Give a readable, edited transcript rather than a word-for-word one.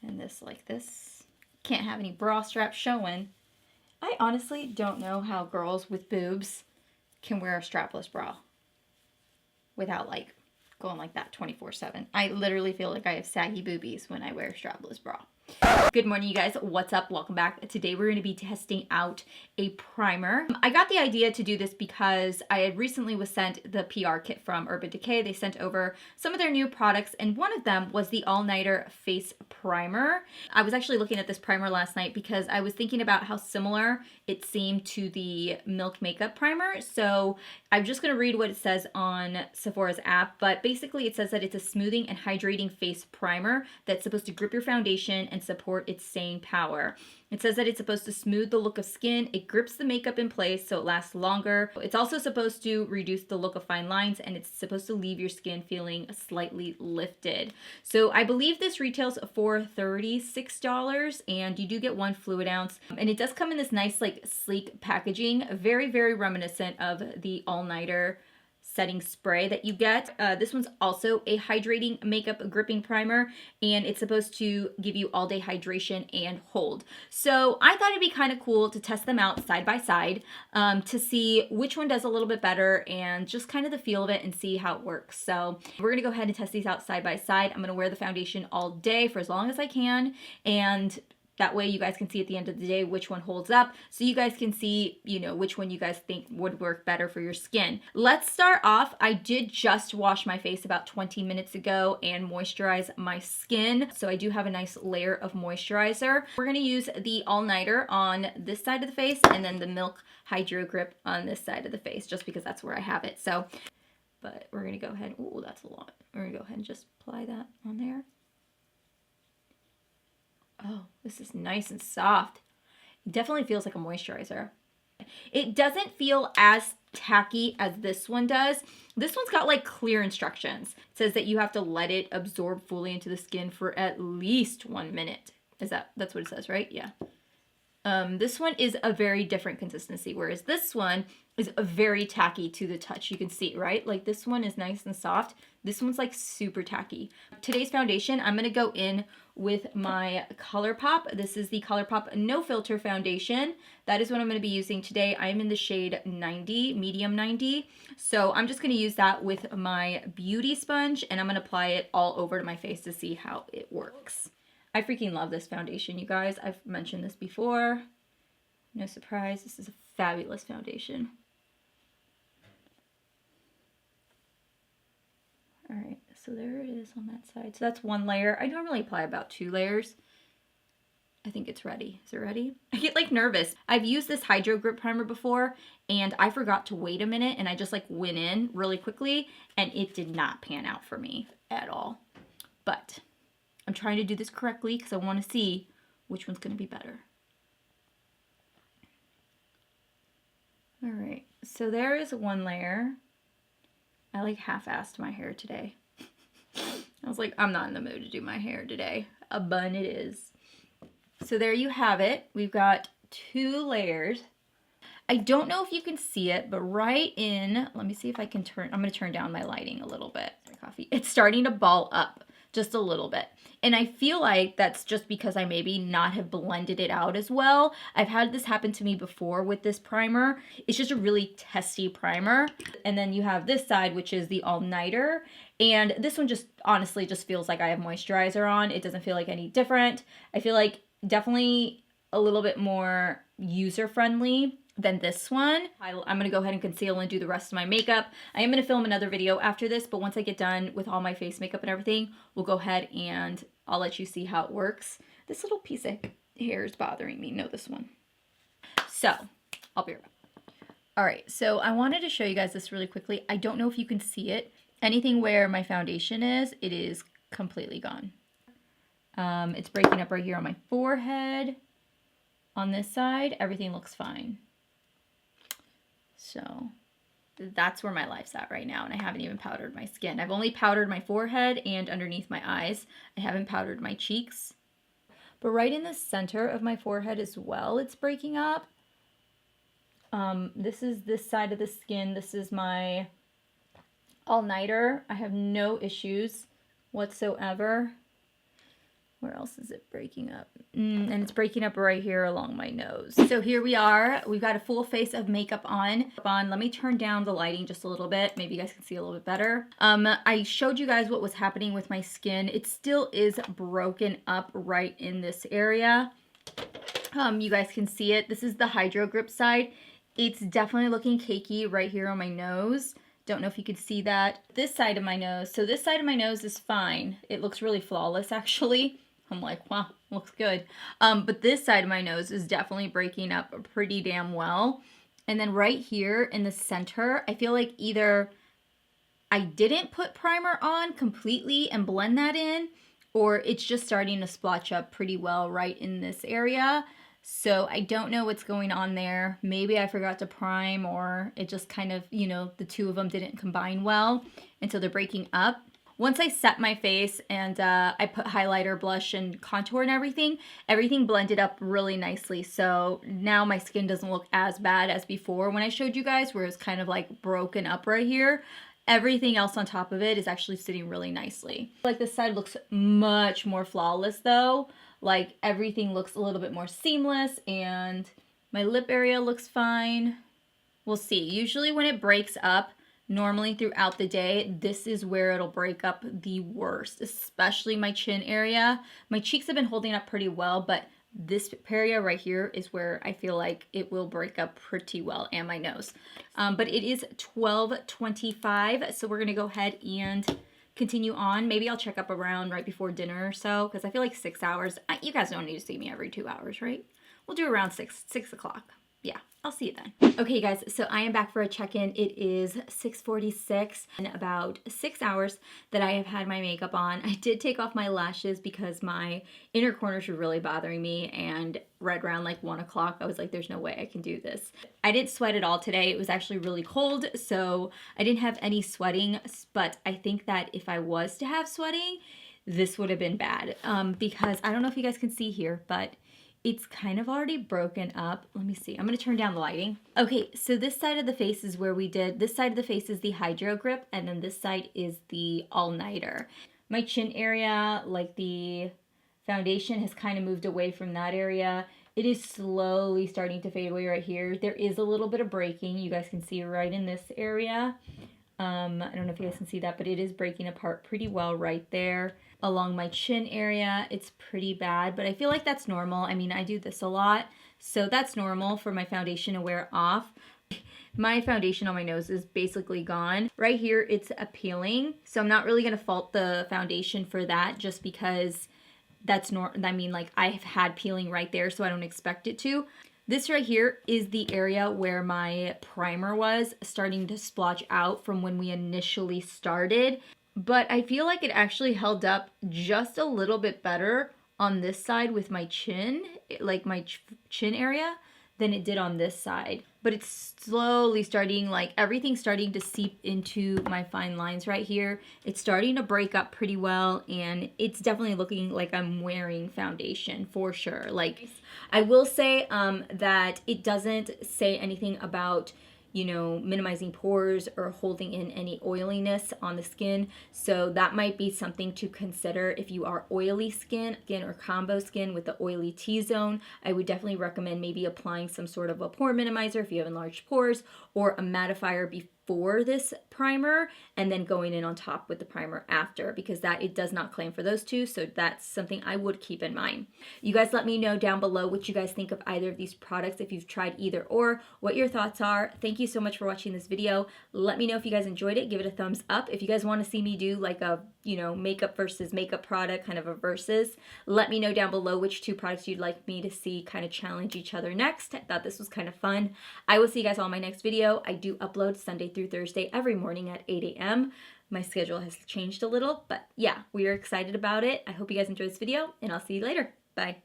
And this like this. Can't have any bra straps showing. I honestly don't know how girls with boobs can wear a strapless bra without like going like that 24/7. I literally feel like I have saggy boobies when I wear a strapless bra. Good morning, you guys. What's up? Welcome back. Today we're going to be testing out a primer. I got the idea to do this because I had recently was sent the PR kit from Urban Decay. They sent over some of their new products, and one of them was the all-nighter face primer. I was actually looking at this primer last night because I was thinking about how similar it seemed to the Milk makeup primer. So I'm just going to read what it says on Sephora's app, but basically it says that it's a smoothing and hydrating face primer that's supposed to grip your foundation and support its staying power. It says that it's supposed to smooth the look of skin. It grips the makeup in place so it lasts longer. It's also supposed to reduce the look of fine lines, and it's supposed to leave your skin feeling slightly lifted. So I believe this retails for $36, and you do get 1 fluid ounce. And it does come in this nice like sleek packaging, very, very reminiscent of the all-nighter setting spray that you get. This one's also a hydrating makeup gripping primer, and it's supposed to give you all day hydration and hold. So I thought it'd be kind of cool to test them out side by side to see which one does a little bit better and just kind of the feel of it and see how it works. So we're gonna go ahead and test these out side by side. I'm gonna wear the foundation all day for as long as I can, and that way you guys can see at the end of the day which one holds up, so you guys can see, you know, which one you guys think would work better for your skin. Let's start off. I did just wash my face about 20 minutes ago and moisturize my skin, so I do have a nice layer of moisturizer. We're going to use the all-nighter on this side of the face and then the Milk Hydropgrip on this side of the face, just because that's where I have it. So, but we're going to go ahead. Ooh, that's a lot. We're going to go ahead and just apply that on there. Oh, this is nice and soft. It definitely feels like a moisturizer. It doesn't feel as tacky as this one does. This one's got like clear instructions. It says that you have to let it absorb fully into the skin for at least 1 minute. That's what it says, right? Yeah. This one is a very different consistency, whereas this one is very tacky to the touch. You can see, right? Like this one is nice and soft. This one's like super tacky. Today's foundation, I'm going to go in with my Colourpop. This is the Colourpop No Filter Foundation. That is what I'm going to be using today. I am in the shade 90, medium 90. So I'm just going to use that with my beauty sponge, and I'm going to apply it all over to my face to see how it works. I freaking love this foundation, you guys. I've mentioned this before. No surprise, this is a fabulous foundation. All right, so there it is on that side. So that's 1 layer. I normally apply about 2 layers. I think it's ready. Is it ready? I get like nervous. I've used this Hydro Grip primer before, and I forgot to wait a minute, and I just like went in really quickly, and it did not pan out for me at all. But I'm trying to do this correctly because I want to see which one's going to be better. All right, so there is 1 layer. I like half-assed my hair today. I was like, I'm not in the mood to do my hair today. A bun it is. So there you have it. We've got 2 layers. I don't know if you can see it, but right in, let me see if I can turn, I'm going to turn down my lighting a little bit. Coffee. It's starting to ball up just a little bit. And I feel like that's just because I maybe not have blended it out as well. I've had this happen to me before with this primer. It's just a really testy primer. And then you have this side, which is the all-nighter. And this one just honestly just feels like I have moisturizer on. It doesn't feel like any different. I feel like definitely a little bit more user-friendly than this one. I'm going to go ahead and conceal and do the rest of my makeup. I am going to film another video after this, but once I get done with all my face makeup and everything, we'll go ahead and I'll let you see how it works. This little piece of hair is bothering me. No, this one. So, I'll be right back. All right, so I wanted to show you guys this really quickly. I don't know if you can see it. Anything where my foundation is, it is completely gone. It's breaking up right here on my forehead. On this side, everything looks fine. So that's where my life's at right now, and I haven't even powdered my skin. I've only powdered my forehead and underneath my eyes. I haven't powdered my cheeks. But right in the center of my forehead as well, it's breaking up. This is this side of the skin. This is my all-nighter. I have no issues whatsoever. Where else is it breaking up? And it's breaking up right here along my nose. So here we are. We've got a full face of makeup on. Let me turn down the lighting just a little bit. Maybe you guys can see a little bit better. I showed you guys what was happening with my skin. It still is broken up right in this area. You guys can see it. This is the Hydro-Grip side. It's definitely looking cakey right here on my nose. Don't know if you could see that. This side of my nose. So this side of my nose is fine. It looks really flawless, actually. I'm like, wow, looks good. But this side of my nose is definitely breaking up pretty damn well. And then right here in the center, I feel like either I didn't put primer on completely and blend that in, or it's just starting to splotch up pretty well right in this area. So I don't know what's going on there. Maybe I forgot to prime, or it just kind of, you know, the two of them didn't combine well, and so they're breaking up. Once I set my face and I put highlighter, blush, and contour and everything blended up really nicely. So now my skin doesn't look as bad as before when I showed you guys, where it's kind of like broken up right here. Everything else on top of it is actually sitting really nicely. Like this side looks much more flawless though. Like everything looks a little bit more seamless, and my lip area looks fine. We'll see. Usually when it breaks up, normally throughout the day, this is where it'll break up the worst, especially my chin area. My cheeks have been holding up pretty well, but this area right here is where I feel like it will break up pretty well, and my nose. But it is 12:25, so we're gonna go ahead and continue on. Maybe I'll check up around right before dinner or so, because I feel like 6 hours. You guys don't need to see me every 2 hours, right? We'll do around 6 o'clock. Yeah, I'll see you then. Okay, guys, so I am back for a check-in. It is 6:46 and about 6 hours that I have had my makeup on. I did take off my lashes because my inner corners were really bothering me, and right around like 1 o'clock, I was like, there's no way I can do this. I didn't sweat at all today. It was actually really cold, so I didn't have any sweating, but I think that if I was to have sweating, this would have been bad because I don't know if you guys can see here, but it's kind of already broken up. Let me see. I'm going to turn down the lighting. Okay, so this side of the face is where we did, this side of the face is the Hydro-Grip, and then this side is the All-Nighter. My chin area, like the foundation, has kind of moved away from that area. It is slowly starting to fade away right here. There is a little bit of breaking. You guys can see right in this area. I don't know if you guys can see that, but it is breaking apart pretty well right there. Along my chin area, it's pretty bad, but I feel like that's normal. I mean, I do this a lot, so that's normal for my foundation to wear off. My foundation on my nose is basically gone. Right here, it's appealing, so I'm not really going to fault the foundation for that, just because that's I mean, like, I've had peeling right there, so I don't expect it to. This right here is the area where my primer was starting to splotch out from when we initially started. But I feel like it actually held up just a little bit better on this side with my chin, like my chin area, than it did on this side. But it's slowly starting, like everything's starting to seep into my fine lines right here. It's starting to break up pretty well, and it's definitely looking like I'm wearing foundation for sure. Like, I will say that it doesn't say anything about, you know, minimizing pores or holding in any oiliness on the skin. So that might be something to consider if you are oily skin or combo skin with the oily T-zone. I would definitely recommend maybe applying some sort of a pore minimizer if you have enlarged pores, or a mattifier before this primer, and then going in on top with the primer after, because that it does not claim for those two. So that's something I would keep in mind. You guys let me know down below what you guys think of either of these products, if you've tried either or, what your thoughts are. Thank you so much for watching this video. Let me know if you guys enjoyed it. Give it a thumbs up. If you guys want to see me do like a, you know, makeup versus makeup product, kind of a versus, let me know down below which two products you'd like me to see kind of challenge each other next. I thought this was kind of fun. I will see you guys all in my next video. I do upload Sunday through Thursday every morning at 8 a.m. My schedule has changed a little, but yeah, we are excited about it. I hope you guys enjoyed this video, and I'll see you later. Bye.